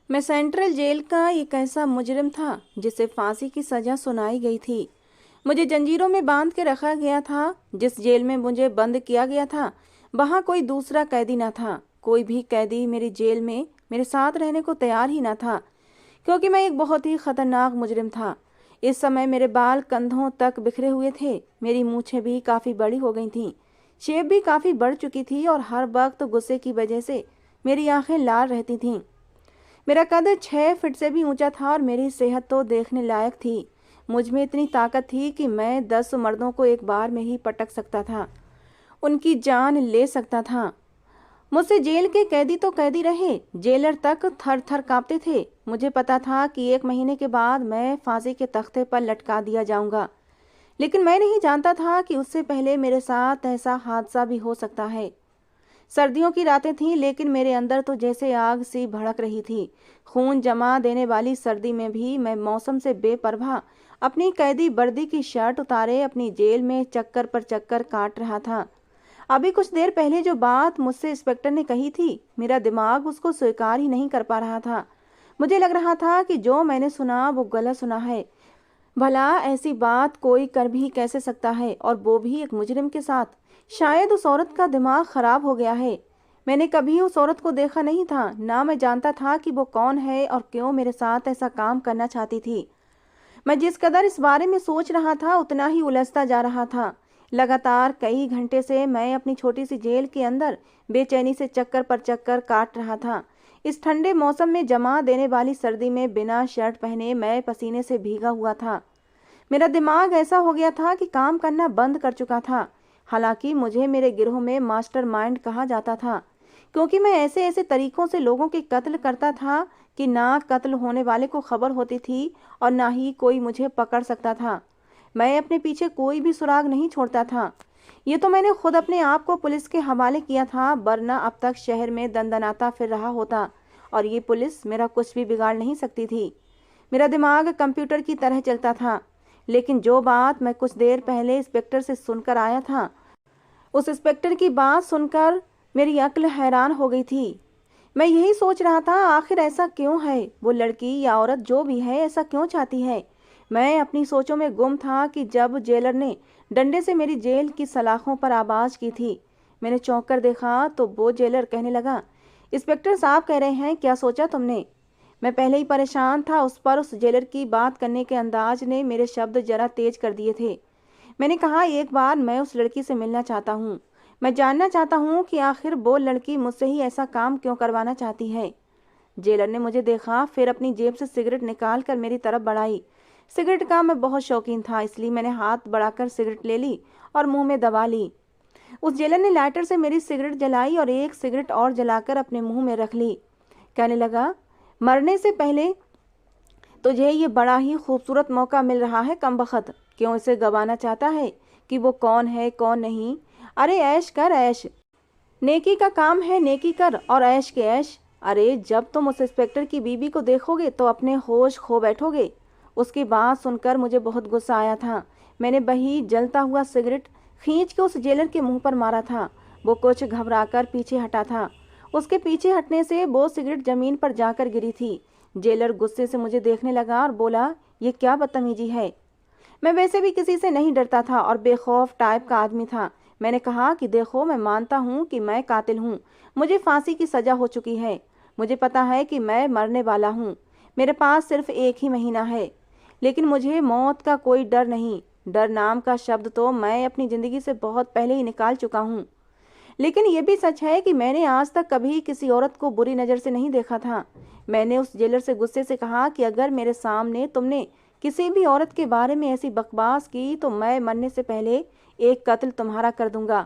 मैं central jail का एक ऐसा मुजरिम था जिसे फांसी की सजा सुनाई गई थी। मुझे जंजीरों में बांध के रखा गया था। जिस जेल में मुझे बंद किया गया था वहां कोई दूसरा कैदी न था। कोई भी कैदी मेरी जेल में मेरे साथ रहने को तैयार ही न था, क्योंकि मैं एक बहुत ही खतरनाक मुजरिम था। इस समय मेरे बाल कंधों तक बिखरे हुए थे। मेरी मूछें भी काफी बड़ी हो गई थीं। शेप भी काफी बढ़ चुकी थी और हर वक्त गुस्से की वजह से मेरी आंखें लाल रहती थीं। मेरा कद 6 फीट से भी ऊंचा था और मेरी सेहत तो देखने लायक थी। मुझ में इतनी ताकत थी कि मैं 10 मर्दों को एक बार में ही पटक सकता था, उनकी जान ले सकता था। मुझसे जेल के कैदी तो कैदी रहे, जेलर तक थर थर कांपते थे। मुझे पता था कि 1 महीने के बाद मैं फांसी के तख्ते पर लटका दिया जाऊंगा, लेकिन मैं नहीं जानता था कि उससे पहले मेरे साथ ऐसा हादसा भी हो सकता है। सर्दियों की रातें थीं, लेकिन मेरे अंदर तो जैसे आग सी भड़क रही थी। खून जमा देने वाली सर्दी में भी मैं मौसम से बेपरवाह अपनी कैदी वर्दी की शर्ट उतारे अपनी जेल में चक्कर पर चक्कर काट रहा था। अभी कुछ देर पहले जो बात मुझसे इंस्पेक्टर ने कही थी, मेरा दिमाग उसको स्वीकार ही नहीं कर पा रहा था। मुझे लग रहा था कि जो मैंने सुना वो गलत सुना है। भला ऐसी बात कोई कर भी कैसे सकता है, और वो भी एक मुजरिम के साथ। शायद उस औरत का दिमाग खराब हो गया है। मैंने कभी उस औरत को देखा नहीं था, ना मैं जानता था कि वो कौन है और क्यों मेरे साथ ऐसा काम करना चाहती थी। मैं जिस कदर इस बारे में सोच रहा था उतना ही उलझता जा रहा था। लगातार कई घंटे से मैं अपनी छोटी सी जेल के अंदर बेचैनी से चक्कर पर चक्कर काट रहा था। इस ठंडे मौसम में जमा देने वाली सर्दी में बिना शर्ट पहने मैं पसीने से भीगा हुआ था। मेरा दिमाग ऐसा हो गया था कि काम करना बंद कर चुका था। हालांकि मुझे मेरे गिरोह में मास्टरमाइंड कहा जाता था, क्योंकि मैं ऐसे ऐसे तरीकों से लोगों के कत्ल करता था कि ना कत्ल होने वाले को खबर होती थी और ना ही कोई मुझे पकड़ सकता था। मैं अपने पीछे कोई भी सुराग नहीं छोड़ता था। ये तो मैंने खुद अपने आप को पुलिस के हवाले किया था, वरना अब तक शहर में दंदनाता फिर रहा होता और ये पुलिस मेरा कुछ भी बिगाड़ नहीं सकती थी। मेरा दिमाग कंप्यूटर की तरह चलता था। लेकिन जो बात मैं कुछ देर पहले इंस्पेक्टर से सुनकर आया था, उस इंस्पेक्टर की बात सुनकर मेरी अक्ल हैरान हो गई थी। मैं यही सोच रहा था, आखिर ऐसा क्यों है? वो लड़की या औरत जो भी है ऐसा क्यों चाहती है? मैं अपनी सोचों में गुम था कि जब जेलर ने डंडे से मेरी जेल की सलाखों पर आवाज की थी, मैंने चौंक कर देखा तो वो जेलर कहने लगा, इंस्पेक्टर साहब कह रहे हैं, क्या सोचा तुमने? मैं पहले ही परेशान था, उस जेलर की बात करने के अंदाज ने मेरे शब्द जरा तेज कर दिए थे। मैंने कहा, एक बार मैं उस लड़की से मिलना चाहता हूँ। मैं जानना चाहता हूँ कि आखिर वो लड़की मुझसे ही ऐसा काम क्यों करवाना चाहती है। जेलर ने मुझे देखा, फिर अपनी जेब से सिगरेट निकाल कर मेरी तरफ बढ़ाई। सिगरेट का मैं बहुत शौकीन था, इसलिए मैंने हाथ बढ़ाकर सिगरेट ले ली और मुंह में दबा ली। उस जेलर ने लाइटर से मेरी सिगरेट जलाई और एक सिगरेट और जलाकर अपने मुंह में रख ली। कहने लगा, मरने से पहले तुझे ये बड़ा ही खूबसूरत मौका मिल रहा है, कमबख्त, क्यों इसे गंवाना चाहता है कि वो कौन है कौन नहीं? अरे ऐश कर ऐश, नेकी का काम है, नेकी कर और ऐश के ऐश। अरे जब तुम उस इंस्पेक्टर की बीबी को देखोगे तो अपने होश खो बैठोगे। उसकी बात सुनकर मुझे बहुत गुस्सा आया था। मैंने वही जलता हुआ सिगरेट खींच के उस जेलर के मुंह पर मारा था। वो कुछ घबराकर पीछे हटा था। उसके पीछे हटने से वो सिगरेट जमीन पर जाकर गिरी थी। जेलर गुस्से से मुझे देखने लगा और बोला, ये क्या बदतमीजी है? मैं वैसे भी किसी से नहीं डरता था और बेखौफ टाइप का आदमी था। मैंने कहा कि देखो, मैं मानता हूँ कि मैं कातिल हूँ। मुझे फांसी की सजा हो चुकी है। मुझे पता है कि मैं मरने वाला हूँ। मेरे पास सिर्फ 1 ही महीना है, लेकिन मुझे मौत का कोई डर नहीं। डर नाम का शब्द तो मैं अपनी ज़िंदगी से बहुत पहले ही निकाल चुका हूँ। लेकिन ये भी सच है कि मैंने आज तक कभी किसी औरत को बुरी नज़र से नहीं देखा था। मैंने उस जेलर से गुस्से से कहा कि अगर मेरे सामने तुमने किसी भी औरत के बारे में ऐसी बकवास की तो मैं मरने से पहले एक कत्ल तुम्हारा कर दूंगा।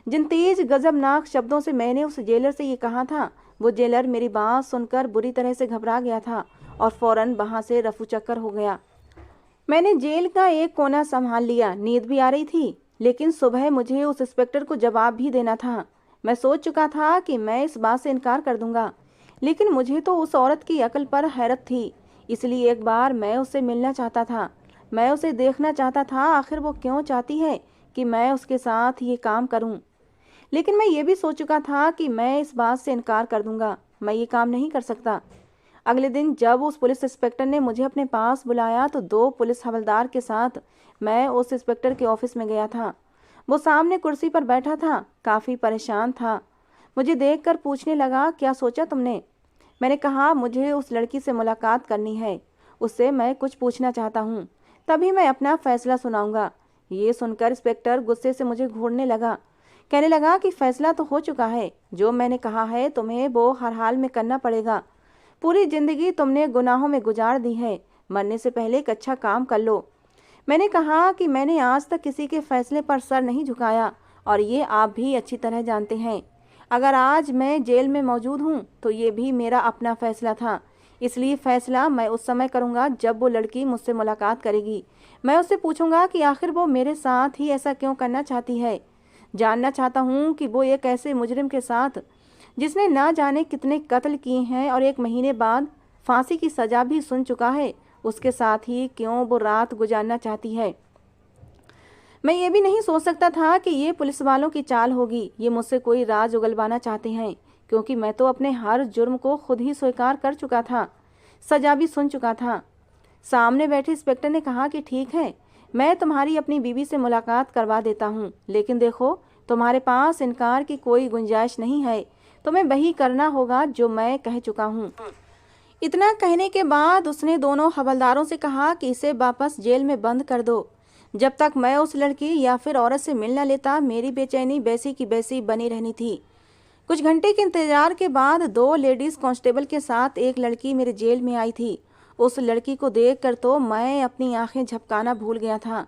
जिन तेज गजबनाक शब्दों से मैंने उस जेलर से ये कहा था, वो जेलर मेरी बात सुनकर बुरी तरह से घबरा गया था और फौरन वहां से रफू चक्कर हो गया। मैंने जेल का एक कोना संभाल लिया। नींद भी आ रही थी, लेकिन सुबह मुझे उस इंस्पेक्टर को जवाब भी देना था। मैं सोच चुका था कि मैं इस बात से इनकार कर दूंगा, लेकिन मुझे तो उस औरत की अकल पर हैरत थी। इसलिए एक बार मैं उससे मिलना चाहता था। मैं उसे देखना चाहता था, आखिर वो क्यों चाहती है कि मैं उसके साथ ये काम करूं। लेकिन मैं ये भी सोच चुका था कि मैं इस बात से इनकार कर दूंगा। मैं ये काम नहीं कर सकता। अगले दिन जब उस पुलिस इंस्पेक्टर ने मुझे अपने पास बुलाया तो 2 पुलिस हवलदार के साथ मैं उस इंस्पेक्टर के ऑफिस में गया था। वो सामने कुर्सी पर बैठा था, काफ़ी परेशान था। मुझे देखकर पूछने लगा, क्या सोचा तुमने? मैंने कहा, मुझे उस लड़की से मुलाकात करनी है, उससे मैं कुछ पूछना चाहता हूँ, तभी मैं अपना फैसला सुनाऊंगा। ये सुनकर इंस्पेक्टर गुस्से से मुझे घूरने लगा। कहने लगा कि फैसला तो हो चुका है, जो मैंने कहा है तुम्हें वो हर हाल में करना पड़ेगा। पूरी जिंदगी तुमने गुनाहों में गुजार दी है, मरने से पहले एक अच्छा काम कर लो। मैंने कहा कि मैंने आज तक किसी के फैसले पर सर नहीं झुकाया और ये आप भी अच्छी तरह जानते हैं। अगर आज मैं जेल में मौजूद हूँ तो ये भी मेरा अपना फैसला था, इसलिए फैसला मैं उस समय करूँगा जब वो लड़की मुझसे मुलाकात करेगी। मैं उससे पूछूंगा कि आखिर वो मेरे साथ ही ऐसा क्यों करना चाहती है। जानना चाहता हूँ कि वो एक ऐसे मुजरिम के साथ जिसने ना जाने कितने कत्ल किए हैं और 1 महीने बाद फांसी की सज़ा भी सुन चुका है, उसके साथ ही क्यों वो रात गुजारना चाहती है। मैं ये भी नहीं सोच सकता था कि ये पुलिस वालों की चाल होगी, ये मुझसे कोई राज उगलवाना चाहते हैं, क्योंकि मैं तो अपने हर जुर्म को खुद ही स्वीकार कर चुका था, सज़ा भी सुन चुका था। सामने बैठे इंस्पेक्टर ने कहा कि ठीक है, मैं तुम्हारी अपनी बीवी से मुलाकात करवा देता हूँ, लेकिन देखो तुम्हारे पास इनकार की कोई गुंजाइश नहीं है, तुम्हें वही करना होगा जो मैं कह चुका हूँ। इतना कहने के बाद उसने दोनों हवलदारों से कहा कि इसे वापस जेल में बंद कर दो। जब तक मैं उस लड़की या फिर औरत से मिल न लेता, मेरी बेचैनी वैसी की वैसी बनी रहनी थी। कुछ घंटे के इंतजार के बाद 2 लेडीज कांस्टेबल के साथ एक लड़की मेरे जेल में आई थी। उस लड़की को देखकर तो मैं अपनी आंखें झपकाना भूल गया था।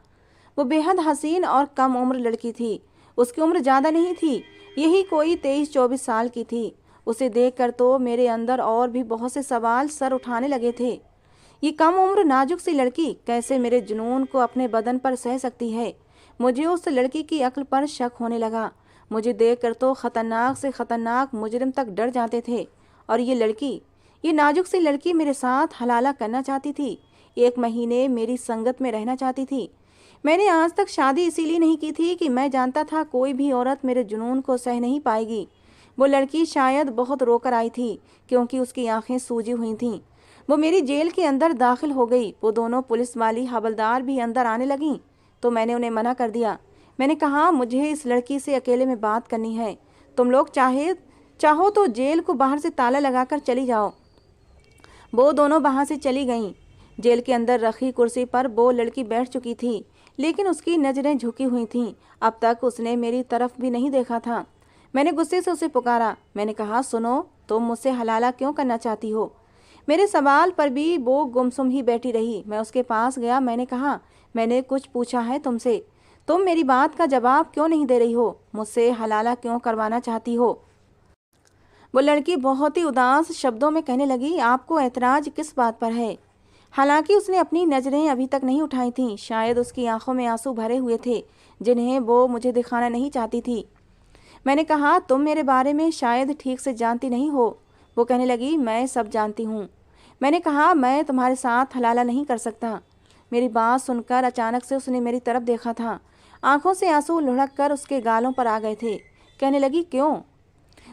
वो बेहद हसीन और कम उम्र लड़की थी। उसकी उम्र ज़्यादा नहीं थी, यही कोई 23-24 साल की थी। उसे देखकर तो मेरे अंदर और भी बहुत से सवाल सर उठाने लगे थे। ये कम उम्र नाजुक सी लड़की कैसे मेरे जुनून को अपने बदन पर सह सकती है। मुझे उस लड़की की अक्ल पर शक होने लगा। मुझे देखकर तो खतरनाक से खतरनाक मुजरिम तक डर जाते थे। और ये लड़की, ये नाजुक सी लड़की मेरे साथ हलाला करना चाहती थी, 1 महीने मेरी संगत में रहना चाहती थी। मैंने आज तक शादी इसीलिए नहीं की थी कि मैं जानता था कोई भी औरत मेरे जुनून को सह नहीं पाएगी। वो लड़की शायद बहुत रोकर आई थी, क्योंकि उसकी आंखें सूजी हुई थीं। वो मेरी जेल के अंदर दाखिल हो गई। वो दोनों पुलिस वाली हवलदार भी अंदर आने लगीं, तो मैंने उन्हें मना कर दिया। मैंने कहा, मुझे इस लड़की से अकेले में बात करनी है। तुम लोग चाहो तो जेल को बाहर से ताला लगाकर चली जाओ। वो दोनों वहाँ से चली गईं। जेल के अंदर रखी कुर्सी पर वो लड़की बैठ चुकी थी, लेकिन उसकी नज़रें झुकी हुई थीं। अब तक उसने मेरी तरफ भी नहीं देखा था। मैंने गुस्से से उसे पुकारा। मैंने कहा, सुनो, तुम मुझसे हलाला क्यों करना चाहती हो? मेरे सवाल पर भी वो गुमसुम ही बैठी रही। मैं उसके पास गया। मैंने कहा, मैंने कुछ पूछा है तुमसे, तुम मेरी बात का जवाब क्यों नहीं दे रही हो? मुझसे हलाला क्यों करवाना चाहती हो? वो लड़की बहुत ही उदास शब्दों में कहने लगी, आपको ऐतराज किस बात पर है? हालांकि उसने अपनी नज़रें अभी तक नहीं उठाई थीं। शायद उसकी आंखों में आंसू भरे हुए थे, जिन्हें वो मुझे दिखाना नहीं चाहती थी। मैंने कहा, तुम मेरे बारे में शायद ठीक से जानती नहीं हो। वो कहने लगी, मैं सब जानती हूँ। मैंने कहा, मैं तुम्हारे साथ हलाला नहीं कर सकता। मेरी बात सुनकर अचानक से उसने मेरी तरफ देखा था। आंखों से आंसू लुढ़क कर उसके गालों पर आ गए थे। कहने लगी, क्यों?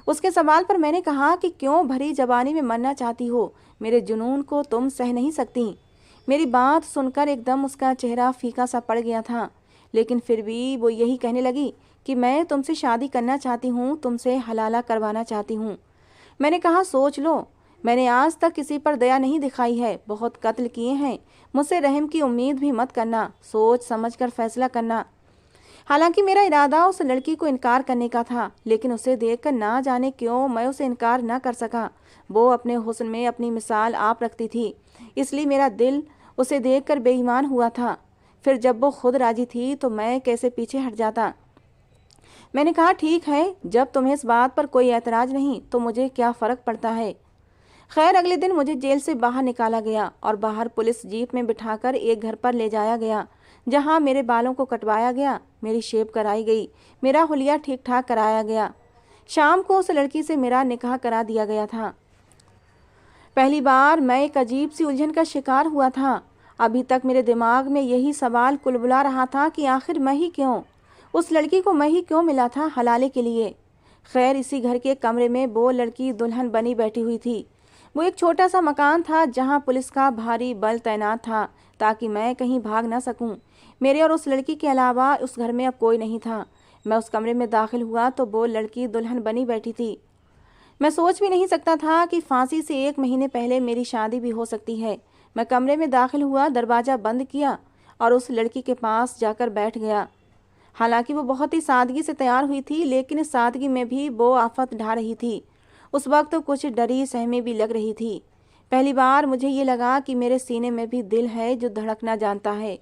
उसके सवाल पर मैंने कहा कि क्यों भरी जवानी में मरना चाहती हो? मेरे जुनून को तुम सह नहीं सकती। मेरी बात सुनकर एकदम उसका चेहरा फीका सा पड़ गया था, लेकिन फिर भी वो यही कहने लगी कि मैं तुमसे शादी करना चाहती हूँ, तुमसे हलाला करवाना चाहती हूँ। मैंने कहा, सोच लो, मैंने आज तक किसी पर दया नहीं दिखाई है, बहुत कत्ल किए हैं, मुझसे रहम की उम्मीद भी मत करना, सोच समझ कर फैसला करना। हालांकि मेरा इरादा उस लड़की को इनकार करने का था, लेकिन उसे देखकर ना जाने क्यों मैं उसे इनकार न कर सका। वो अपने हुस्न में अपनी मिसाल आप रखती थी, इसलिए मेरा दिल उसे देखकर बेईमान हुआ था। फिर जब वो खुद राजी थी तो मैं कैसे पीछे हट जाता। मैंने कहा, ठीक है, जब तुम्हें इस बात पर कोई ऐतराज नहीं तो मुझे क्या फ़र्क पड़ता है। खैर, अगले दिन मुझे जेल से बाहर निकाला गया और बाहर पुलिस जीप में बिठाकर एक घर पर ले जाया गया, जहां मेरे बालों को कटवाया गया, मेरी शेप कराई गई, मेरा हुलिया ठीक ठाक कराया गया। शाम को उस लड़की से मेरा निकाह करा दिया गया था। पहली बार मैं एक अजीब सी उलझन का शिकार हुआ था। अभी तक मेरे दिमाग में यही सवाल कुलबुला रहा था कि आखिर मैं ही क्यों, उस लड़की को मैं ही क्यों मिला था हलाले के लिए। खैर, इसी घर के कमरे में वो लड़की दुल्हन बनी बैठी हुई थी। वो एक छोटा सा मकान था जहाँ पुलिस का भारी बल तैनात था ताकि मैं कहीं भाग ना सकूं। मेरे और उस लड़की के अलावा उस घर में अब कोई नहीं था। मैं उस कमरे में दाखिल हुआ तो वो लड़की दुल्हन बनी बैठी थी। मैं सोच भी नहीं सकता था कि फांसी से 1 महीने पहले मेरी शादी भी हो सकती है। मैं कमरे में दाखिल हुआ, दरवाज़ा बंद किया और उस लड़की के पास जाकर बैठ गया। हालांकि वो बहुत ही सादगी से तैयार हुई थी, लेकिन इस सादगी में भी वो आफत ढा रही थी। उस वक्त कुछ डरी सहमी भी लग रही थी। पहली बार मुझे ये लगा कि मेरे सीने में भी दिल है जो धड़कना जानता है।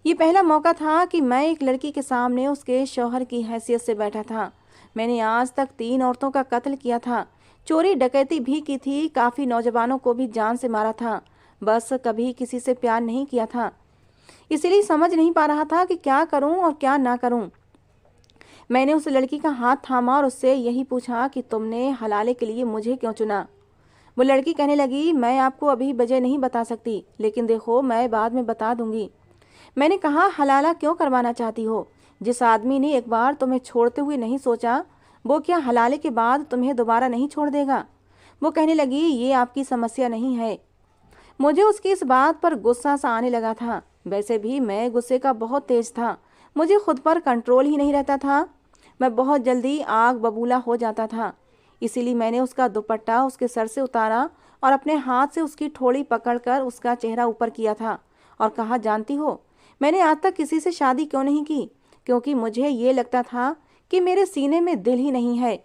ये पहला मौका था कि मैं एक लड़की के सामने उसके शौहर की हैसियत से बैठा था। मैंने आज तक 3 औरतों का कत्ल किया था, चोरी डकैती भी की थी, काफ़ी नौजवानों को भी जान से मारा था, बस कभी किसी से प्यार नहीं किया था। इसीलिए समझ नहीं पा रहा था कि क्या करूं और क्या ना करूं। मैंने उस लड़की का हाथ थामा और उससे यही पूछा कि तुमने हलाले के लिए मुझे क्यों चुना। वो लड़की कहने लगी, मैं आपको अभी वजह नहीं बता सकती, लेकिन देखो मैं बाद में बता दूंगी। मैंने कहा, हलाला क्यों करवाना चाहती हो? जिस आदमी ने एक बार तुम्हें छोड़ते हुए नहीं सोचा, वो क्या हलाले के बाद तुम्हें दोबारा नहीं छोड़ देगा? वो कहने लगी, ये आपकी समस्या नहीं है। मुझे उसकी इस बात पर गुस्सा सा आने लगा था। वैसे भी मैं गुस्से का बहुत तेज था, मुझे खुद पर कंट्रोल ही नहीं रहता था। मैं बहुत जल्दी आग बबूला हो जाता था। इसीलिए मैंने उसका दुपट्टा उसके सर से उतारा और अपने हाथ से उसकी ठोड़ी पकड़कर उसका चेहरा ऊपर किया था और कहा, जानती हो मैंने आज तक किसी से शादी क्यों नहीं की? क्योंकि मुझे ये लगता था कि मेरे सीने में दिल ही नहीं है,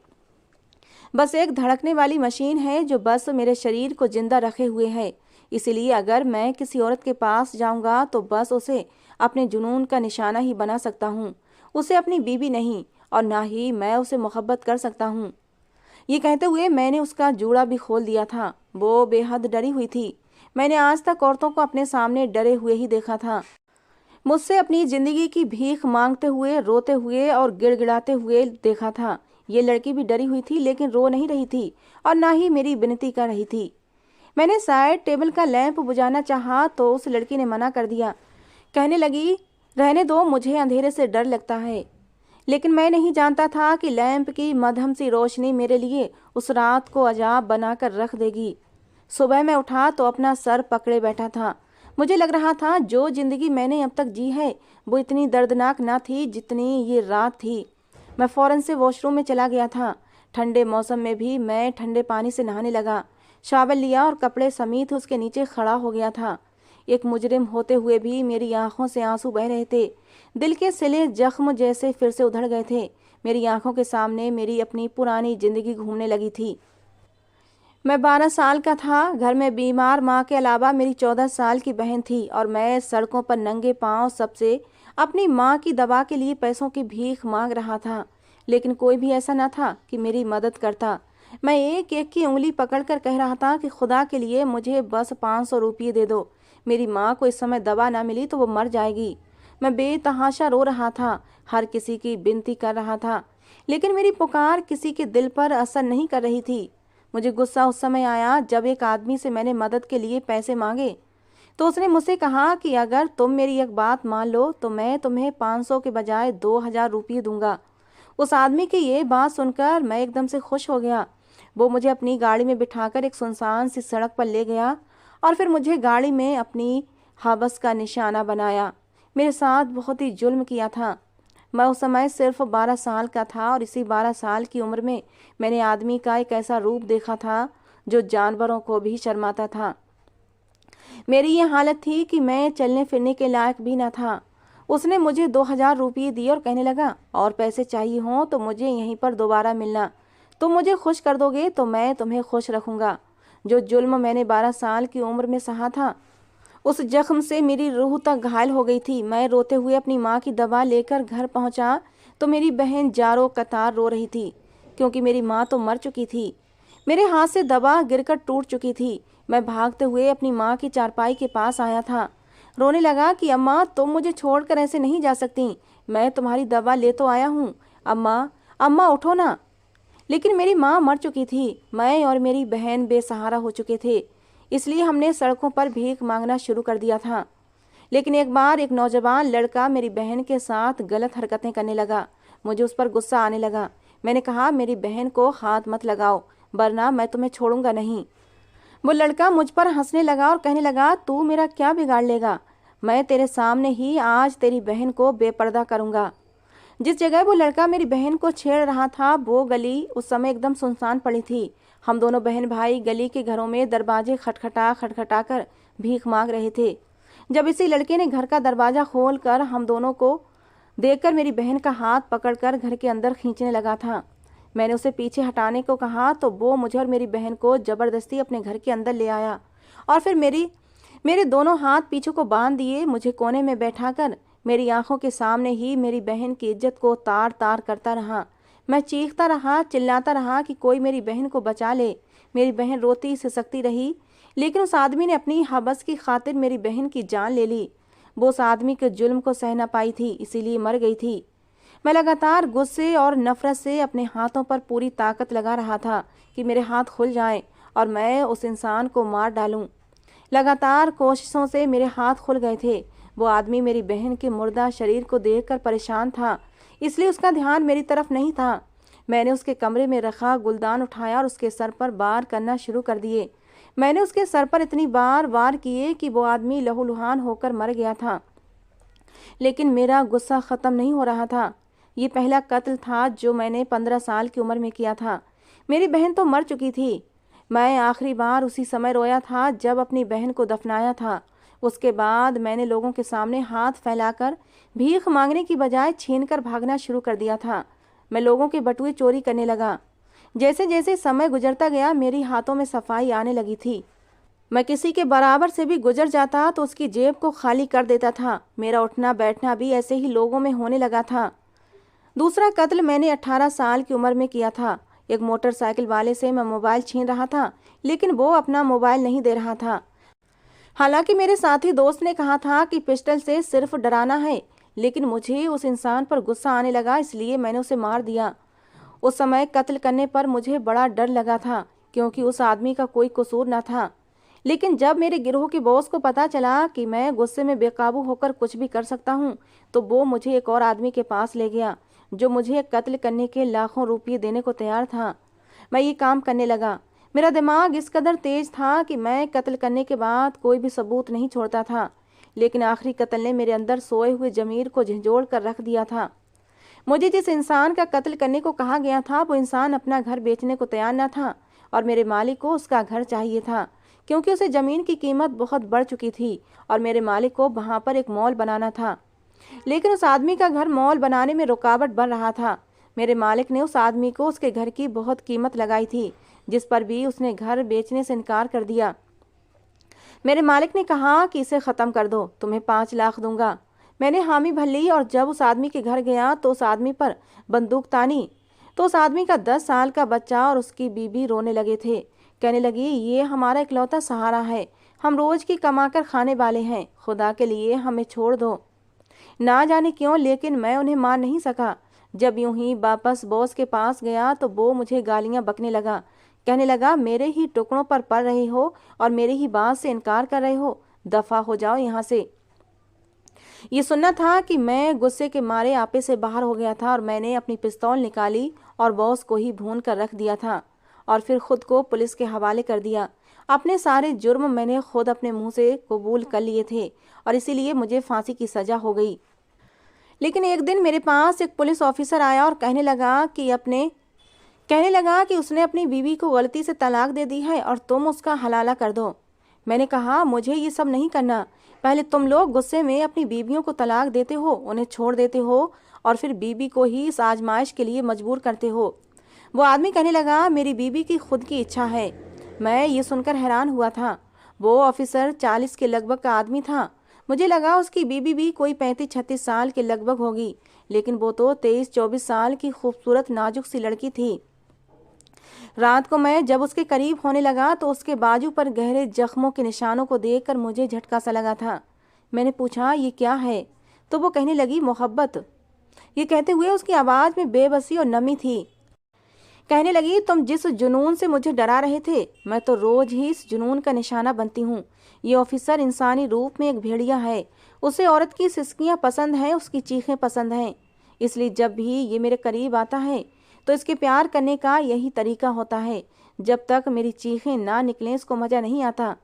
बस एक धड़कने वाली मशीन है जो बस मेरे शरीर को जिंदा रखे हुए है। इसलिए अगर मैं किसी औरत के पास जाऊंगा तो बस उसे अपने जुनून का निशाना ही बना सकता हूँ, उसे अपनी बीवी नहीं, और ना ही मैं उसे मोहब्बत कर सकता हूँ। ये कहते हुए मैंने उसका जूड़ा भी खोल दिया था। वो बेहद डरी हुई थी। मैंने आज तक औरतों को अपने सामने डरे हुए ही देखा था, मुझसे अपनी जिंदगी की भीख मांगते हुए, रोते हुए और गिड़गिड़ाते हुए देखा था। ये लड़की भी डरी हुई थी, लेकिन रो नहीं रही थी और ना ही मेरी विनती कर रही थी। मैंने साइड टेबल का लैंप बुझाना चाहा तो उस लड़की ने मना कर दिया। कहने लगी, रहने दो, मुझे अंधेरे से डर लगता है। लेकिन मैं नहीं जानता था कि लैंप की मध्यम सी रोशनी मेरे लिए उस रात को अजाब बनाकर रख देगी। सुबह मैं उठा तो अपना सर पकड़े बैठा था। मुझे लग रहा था जो जिंदगी मैंने अब तक जी है वो इतनी दर्दनाक ना थी जितनी ये रात थी। मैं फौरन से वॉशरूम में चला गया था। ठंडे मौसम में भी मैं ठंडे पानी से नहाने लगा, शावल लिया और कपड़े समेत उसके नीचे खड़ा हो गया था। एक मुजरिम होते हुए भी मेरी आंखों से आंसू बह रहे थे। दिल के सिले जख्म जैसे फिर से उधड़ गए थे। मेरी आंखों के सामने मेरी अपनी पुरानी जिंदगी घूमने लगी थी। मैं 12 साल का था। घर में बीमार माँ के अलावा मेरी 14 साल की बहन थी और मैं सड़कों पर नंगे पांव सबसे अपनी माँ की दवा के लिए पैसों की भीख मांग रहा था, लेकिन कोई भी ऐसा न था कि मेरी मदद करता। मैं एक एक की उंगली पकड़कर कह रहा था कि खुदा के लिए मुझे बस 500 रुपये दे दो। मेरी माँ को इस समय दवा ना मिली तो वो मर जाएगी। मैं बेतहाशा रो रहा था, हर किसी की विनती कर रहा था, लेकिन मेरी पुकार किसी के दिल पर असर नहीं कर रही थी। मुझे गुस्सा उस समय आया जब एक आदमी से मैंने मदद के लिए पैसे मांगे तो उसने मुझसे कहा कि अगर तुम मेरी एक बात मान लो तो मैं तुम्हें 500 के बजाय 2000 रुपये दूंगा। उस आदमी की ये बात सुनकर मैं एकदम से खुश हो गया। वो मुझे अपनी गाड़ी में बिठाकर एक सुनसान सी सड़क पर ले गया और फिर मुझे गाड़ी में अपनी हवस का निशाना बनाया। मेरे साथ बहुत ही जुल्म किया था। मैं उस समय सिर्फ 12 साल का था और इसी 12 साल की उम्र में मैंने आदमी का एक ऐसा रूप देखा था जो जानवरों को भी शर्माता था। मेरी ये हालत थी कि मैं चलने फिरने के लायक भी न था। उसने मुझे 2000 रुपये दिए और कहने लगा, और पैसे चाहिए हों तो मुझे यहीं पर दोबारा मिलना। तुम मुझे खुश कर दोगे तो मैं तुम्हें खुश रखूंगा। जो जुल्म मैंने 12 साल की उम्र में सहा था, उस जख्म से मेरी रूह तक घायल हो गई थी। मैं रोते हुए अपनी माँ की दवा लेकर घर पहुँचा तो मेरी बहन जारो कतार रो रही थी, क्योंकि मेरी माँ तो मर चुकी थी। मेरे हाथ से दवा गिरकर टूट चुकी थी। मैं भागते हुए अपनी माँ की चारपाई के पास आया था, रोने लगा कि अम्मा तुम मुझे छोड़कर ऐसे नहीं जा सकती, मैं तुम्हारी दवा ले तो आया हूँ। अम्मा अम्मा उठो ना। लेकिन मेरी माँ मर चुकी थी। मैं और मेरी बहन बेसहारा हो चुके थे, इसलिए हमने सड़कों पर भीख मांगना शुरू कर दिया था। लेकिन एक बार एक नौजवान लड़का मेरी बहन के साथ गलत हरकतें करने लगा। मुझे उस पर गुस्सा आने लगा। मैंने कहा, मेरी बहन को हाथ मत लगाओ वरना मैं तुम्हें छोड़ूंगा नहीं। वो लड़का मुझ पर हंसने लगा और कहने लगा, तू मेरा क्या बिगाड़ लेगा, मैं तेरे सामने ही आज तेरी बहन को बेपर्दा करूंगा। जिस जगह वो लड़का मेरी बहन को छेड़ रहा था वो गली उस समय एकदम सुनसान पड़ी थी। हम दोनों बहन भाई गली के घरों में दरवाजे खटखटा कर भीख मांग रहे थे। जब इसी लड़के ने घर का दरवाजा खोल कर हम दोनों को देखकर मेरी बहन का हाथ पकड़कर घर के अंदर खींचने लगा था। मैंने उसे पीछे हटाने को कहा तो वो मुझे और मेरी बहन को जबरदस्ती अपने घर के अंदर ले आया और फिर मेरे दोनों हाथ पीछे को बांध दिए। मुझे कोने में बैठाकर मेरी आंखों के सामने ही मेरी बहन की इज्जत को तार तार करता रहा। मैं चीखता रहा, चिल्लाता रहा कि कोई मेरी बहन को बचा ले। मेरी बहन रोती सिसकती रही, लेकिन उस आदमी ने अपनी हवस की खातिर मेरी बहन की जान ले ली। वो उस आदमी के जुल्म को सह न पाई थी, इसीलिए मर गई थी। मैं लगातार गुस्से और नफरत से अपने हाथों पर पूरी ताकत लगा रहा था कि मेरे हाथ खुल जाएं और मैं उस इंसान को मार डालूं। लगातार कोशिशों से मेरे हाथ खुल गए थे। वो आदमी मेरी बहन के मुर्दा शरीर को देखकर परेशान था, इसलिए उसका ध्यान मेरी तरफ नहीं था। मैंने उसके कमरे में रखा गुलदान उठाया और उसके सर पर वार करना शुरू कर दिए। मैंने उसके सर पर इतनी बार वार किए कि वो आदमी लहूलुहान होकर मर गया था। लेकिन मेरा गुस्सा ख़त्म नहीं हो रहा था। ये पहला कत्ल था जो मैंने 15 साल की उम्र में किया था। मेरी बहन तो मर चुकी थी। मैं आखिरी बार उसी समय रोया था जब अपनी बहन को दफनाया था। उसके बाद मैंने लोगों के सामने हाथ फैलाकर भीख मांगने की बजाय छीनकर भागना शुरू कर दिया था। मैं लोगों के बटुए चोरी करने लगा। जैसे जैसे समय गुजरता गया मेरी हाथों में सफाई आने लगी थी। मैं किसी के बराबर से भी गुजर जाता तो उसकी जेब को खाली कर देता था। मेरा उठना बैठना भी ऐसे ही लोगों में होने लगा था। दूसरा कत्ल मैंने 18 साल की उम्र में किया था। एक मोटरसाइकिल वाले से मैं मोबाइल छीन रहा था, लेकिन वो अपना मोबाइल नहीं दे रहा था। हालांकि मेरे साथी दोस्त ने कहा था कि पिस्टल से सिर्फ डराना है, लेकिन मुझे उस इंसान पर गुस्सा आने लगा, इसलिए मैंने उसे मार दिया। उस समय कत्ल करने पर मुझे बड़ा डर लगा था, क्योंकि उस आदमी का कोई कसूर न था। लेकिन जब मेरे गिरोह के बॉस को पता चला कि मैं गुस्से में बेकाबू होकर कुछ भी कर सकता हूँ, तो वो मुझे एक और आदमी के पास ले गया जो मुझे कत्ल करने के लाखों रुपये देने को तैयार था। मैं ये काम करने लगा। मेरा दिमाग इस कदर तेज था कि मैं कत्ल करने के बाद कोई भी सबूत नहीं छोड़ता था। लेकिन आखिरी कत्ल ने मेरे अंदर सोए हुए ज़मीर को झंझोड़ कर रख दिया था। मुझे जिस इंसान का कत्ल करने को कहा गया था वो इंसान अपना घर बेचने को तैयार न था और मेरे मालिक को उसका घर चाहिए था, क्योंकि उसे ज़मीन की कीमत बहुत बढ़ चुकी थी और मेरे मालिक को वहाँ पर एक मॉल बनाना था। लेकिन उस आदमी का घर मॉल बनाने में रुकावट बन रहा था। मेरे मालिक ने उस आदमी को उसके घर की बहुत कीमत लगाई थी, जिस पर भी उसने घर बेचने से इनकार कर दिया। मेरे मालिक ने कहा कि इसे ख़त्म कर दो, तुम्हें 5 लाख दूंगा। मैंने हामी भर ली और जब उस आदमी के घर गया तो उस आदमी पर बंदूक तानी तो उस आदमी का 10 साल का बच्चा और उसकी बीबी रोने लगे थे। कहने लगी, ये हमारा इकलौता सहारा है, हम रोज़ की कमा कर खाने वाले हैं, खुदा के लिए हमें छोड़ दो। ना जाने क्यों, लेकिन मैं उन्हें मार नहीं सका। जब यूं ही वापस बॉस के पास गया तो वो मुझे गालियां बकने लगा। कहने लगा, मेरे ही टुकड़ों पर पड़ रहे हो और मेरे ही बात से इनकार कर रहे हो, दफा हो जाओ यहाँ से। ये सुनना था कि मैं गुस्से के मारे आपे से बाहर हो गया था और मैंने अपनी पिस्तौल निकाली और बॉस को ही भून कर रख दिया था और फिर खुद को पुलिस के हवाले कर दिया। अपने सारे जुर्म मैंने खुद अपने मुंह से कबूल कर लिए थे और इसीलिए मुझे फांसी की सजा हो गई। लेकिन एक दिन मेरे पास एक पुलिस ऑफिसर आया और कहने लगा कि उसने अपनी बीवी को गलती से तलाक दे दी है और तुम उसका हलाला कर दो। मैंने कहा, मुझे ये सब नहीं करना। पहले तुम लोग गुस्से में अपनी बीवियों को तलाक देते हो, उन्हें छोड़ देते हो और फिर बीवी को ही इस आजमाइश के लिए मजबूर करते हो। वो आदमी कहने लगा, मेरी बीवी की खुद की इच्छा है। मैं ये सुनकर हैरान हुआ था। वो ऑफिसर 40 के लगभग का आदमी था। मुझे लगा उसकी बीवी भी कोई 35-36 साल के लगभग होगी, लेकिन वो तो 23-24 साल की खूबसूरत नाजुक सी लड़की थी। रात को मैं जब उसके करीब होने लगा तो उसके बाजू पर गहरे जख्मों के निशानों को देखकर मुझे झटका सा लगा था। मैंने पूछा, ये क्या है? तो वो कहने लगी, मोहब्बत। ये कहते हुए उसकी आवाज़ में बेबसी और नमी थी। कहने लगी, तुम जिस जुनून से मुझे डरा रहे थे, मैं तो रोज ही इस जुनून का निशाना बनती हूँ। ये ऑफिसर इंसानी रूप में एक भेड़िया है। उसे औरत की सिसकियाँ पसंद हैं, उसकी चीखें पसंद हैं। इसलिए जब भी ये मेरे करीब आता है तो इसके प्यार करने का यही तरीका होता है। जब तक मेरी चीखें ना निकलें इसको मज़ा नहीं आता।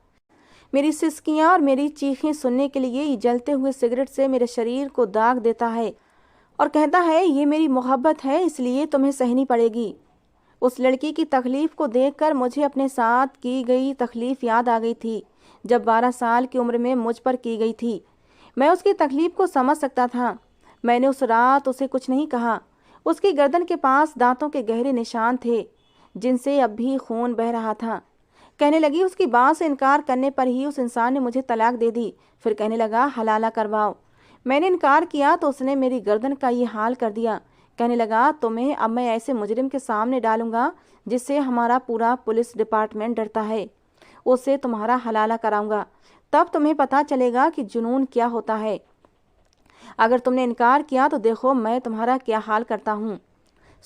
मेरी सिसकियाँ और मेरी चीखें सुनने के लिए ये जलते हुए सिगरेट से मेरे शरीर को दाग देता है और कहता है ये मेरी मोहब्बत है इसलिए तुम्हें सहनी पड़ेगी। उस लड़की की तकलीफ़ को देखकर मुझे अपने साथ की गई तकलीफ़ याद आ गई थी, जब 12 साल की उम्र में मुझ पर की गई थी। मैं उसकी तकलीफ़ को समझ सकता था। मैंने उस रात उसे कुछ नहीं कहा। उसकी गर्दन के पास दांतों के गहरे निशान थे जिनसे अब भी खून बह रहा था। कहने लगी उसकी बात से इनकार करने पर ही उस इंसान ने मुझे तलाक दे दी। फिर कहने लगा हलाला करवाओ। मैंने इनकार किया तो उसने मेरी गर्दन का ये हाल कर दिया। कहने लगा तुम्हें अब मैं ऐसे मुजरिम के सामने डालूंगा जिससे हमारा पूरा पुलिस डिपार्टमेंट डरता है। उससे तुम्हारा हलाला कराऊंगा, तब तुम्हें पता चलेगा कि जुनून क्या होता है। अगर तुमने इनकार किया तो देखो मैं तुम्हारा क्या हाल करता हूँ।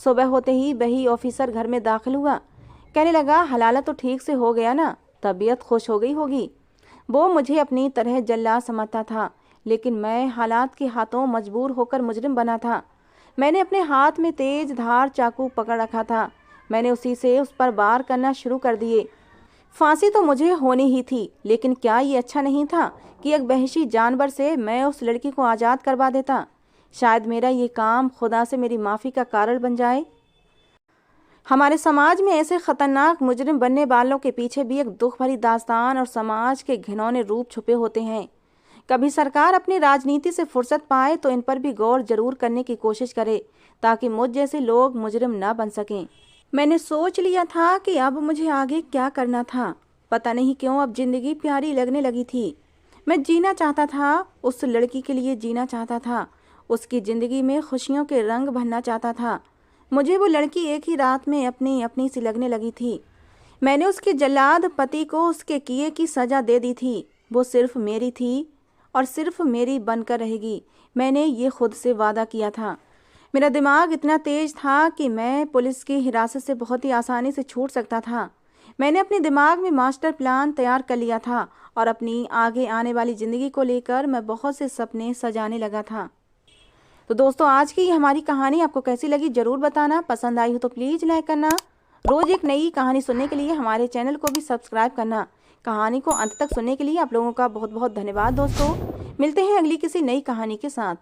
सुबह होते ही वही ऑफिसर घर में दाखिल हुआ। कहने लगा हलाला तो ठीक से हो गया ना, तबीयत खुश हो गई होगी। वो मुझे अपनी तरह जल्लाद समझता था, लेकिन मैं हालात के हाथों मजबूर होकर मुजरिम बना था। मैंने अपने हाथ में तेज धार चाकू पकड़ रखा था। मैंने उसी से उस पर वार करना शुरू कर दिए। फांसी तो मुझे होनी ही थी, लेकिन क्या ये अच्छा नहीं था कि एक वहशी जानवर से मैं उस लड़की को आज़ाद करवा देता। शायद मेरा ये काम खुदा से मेरी माफ़ी का कारण बन जाए। हमारे समाज में ऐसे खतरनाक मुजरिम बनने वालों के पीछे भी एक दुख भरी दास्तान और समाज के घिनौने रूप छुपे होते हैं। कभी सरकार अपनी राजनीति से फुर्सत पाए तो इन पर भी गौर जरूर करने की कोशिश करे, ताकि मुझ जैसे लोग मुजरिम न बन सकें। मैंने सोच लिया था कि अब मुझे आगे क्या करना था। पता नहीं क्यों अब जिंदगी प्यारी लगने लगी थी। मैं जीना चाहता था, उस लड़की के लिए जीना चाहता था, उसकी ज़िंदगी में खुशियों के रंग भरना चाहता था। मुझे वो लड़की एक ही रात में अपनी अपनी सी लगने लगी थी। मैंने उसके जल्लाद पति को उसके किए की सज़ा दे दी थी। वो सिर्फ मेरी थी और सिर्फ मेरी बनकर रहेगी। मैंने ये खुद से वादा किया था। मेरा दिमाग इतना तेज था कि मैं पुलिस की हिरासत से बहुत ही आसानी से छूट सकता था। मैंने अपने दिमाग में मास्टर प्लान तैयार कर लिया था और अपनी आगे आने वाली ज़िंदगी को लेकर मैं बहुत से सपने सजाने लगा था। तो दोस्तों आज की हमारी कहानी आपको कैसी लगी ज़रूर बताना। पसंद आई हो तो प्लीज़ लाइक करना। रोज़ एक नई कहानी सुनने के लिए हमारे चैनल को भी सब्सक्राइब करना। कहानी को अंत तक सुनने के लिए आप लोगों का बहुत बहुत धन्यवाद दोस्तों। मिलते हैं अगली किसी नई कहानी के साथ।